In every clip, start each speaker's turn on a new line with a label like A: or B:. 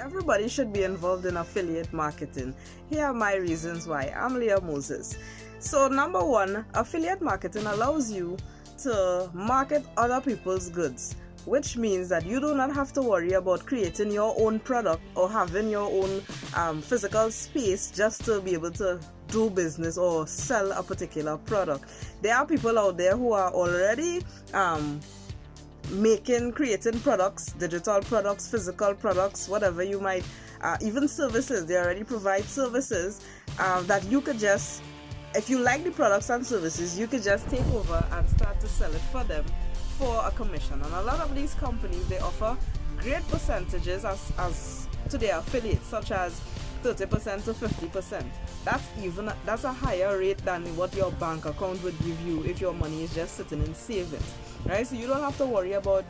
A: Everybody should be involved in affiliate marketing. Here are my reasons why. I'm Leah Moses. So number one, affiliate marketing allows you to market other people's goods, which means that you do not have to worry about creating your own product or having your own physical space just to be able to do business or sell a particular product. There are people out there who are already creating products, digital products, physical products, whatever you might, even services. They already provide services that you could just, if you like the products and services, you could just take over and start to sell it for them for a commission. And a lot of these companies, they offer great percentages as to their affiliates, such as 30% to 50%. That's a higher rate than what your bank account would give you if your money is just sitting in savings, right? So you don't have to worry about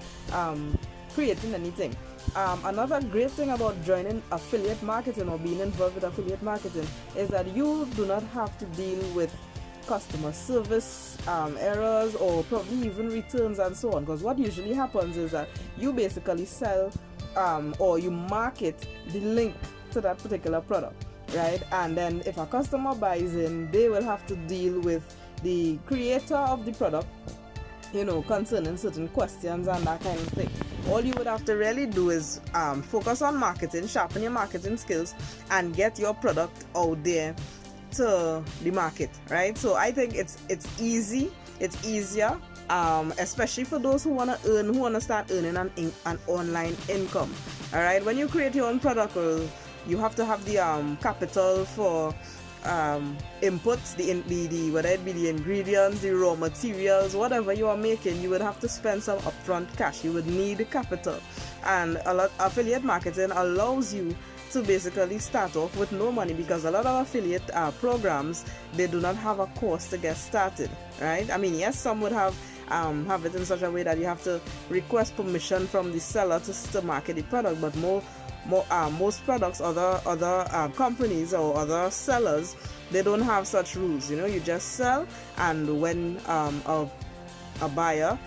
A: creating anything. Another great thing about joining affiliate marketing or being involved with affiliate marketing is that you do not have to deal with customer service errors or probably even returns and so on, because what usually happens is that you basically sell or you market the link to that particular product, right? And then if a customer buys in, they will have to deal with the creator of the product, concerning certain questions and that kind of thing. All you would have to really do is focus on marketing, sharpen your marketing skills, and get your product out there to the market, right? So I think it's easy, it's easier, especially for those who want to start earning an online income. All right, when you create your own product, you have to have the capital for inputs, the whether it be the ingredients, the raw materials, whatever you are making. You would have to spend some upfront cash. You would need capital, and affiliate marketing allows you to basically start off with no money, because a lot of affiliate programs, they do not have a cost to get started, right? I mean, yes, some would have it in such a way that you have to request permission from the seller to market the product, but most products, other companies or other sellers, they don't have such rules. You just sell, and when a buyer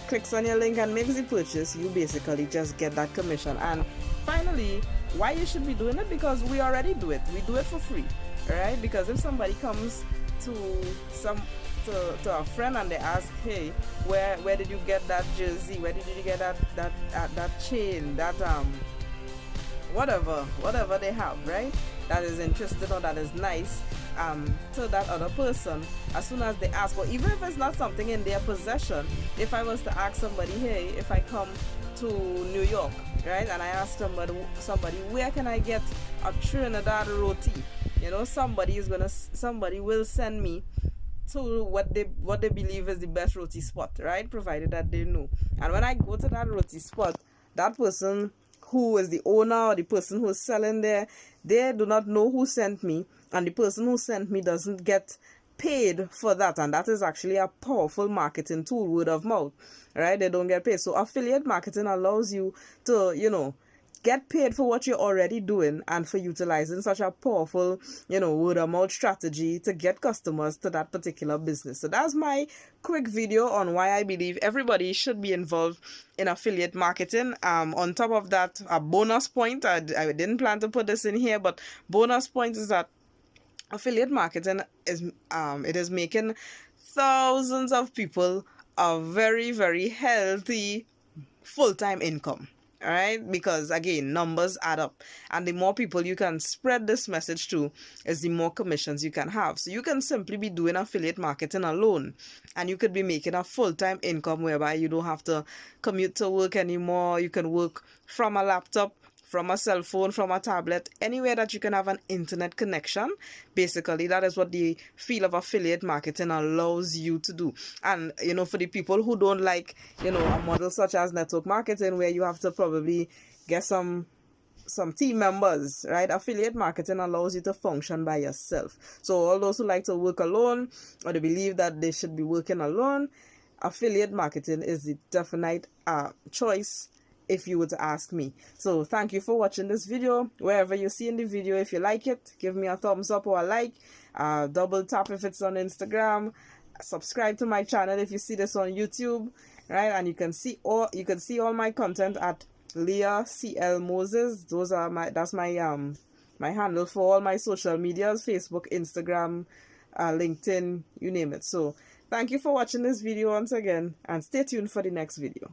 A: clicks on your link and makes the purchase, you basically just get that commission. And finally, why you should be doing it? Because we already do it. We do it for free, right? Because if somebody comes to a friend and they ask, hey, where did you get that jersey? Where did you get that chain? That whatever they have, right? That is interesting or that is nice to that other person. As soon as they ask, or even if it's not something in their possession, if I was to ask somebody, hey, if I come to New York, right, and I ask somebody, where can I get a Trinidad roti? Somebody will send me to what they believe is the best roti spot, right? Provided that they know. And when I go to that roti spot, that person who is the owner or the person who is selling there, they do not know who sent me, and the person who sent me doesn't get paid for that. And that is actually a powerful marketing tool, word of mouth, right? They don't get paid. So affiliate marketing allows you to, get paid for what you're already doing and for utilizing such a powerful, word of mouth strategy to get customers to that particular business. So that's my quick video on why I believe everybody should be involved in affiliate marketing. On top of that, a bonus point, I didn't plan to put this in here, but bonus point is that affiliate marketing is making thousands of people a very, very healthy full-time income. All right, because again, numbers add up, and the more people you can spread this message to is the more commissions you can have. So you can simply be doing affiliate marketing alone, and you could be making a full-time income whereby you don't have to commute to work anymore. You can work from a laptop, from a cell phone, from a tablet, anywhere that you can have an internet connection. Basically, that is what the field of affiliate marketing allows you to do. And, for the people who don't like, a model such as network marketing, where you have to probably get some team members, right? Affiliate marketing allows you to function by yourself. So all those who like to work alone, or they believe that they should be working alone, affiliate marketing is the definite choice, if you were to ask me. So thank you for watching this video. Wherever you see in the video, if you like it, give me a thumbs up or a like. Double tap if it's on Instagram. Subscribe to my channel if you see this on YouTube, right? And you can see all my content at Leah CL Moses. That's my handle for all my social medias, Facebook, Instagram, LinkedIn, you name it. So thank you for watching this video once again, and stay tuned for the next video.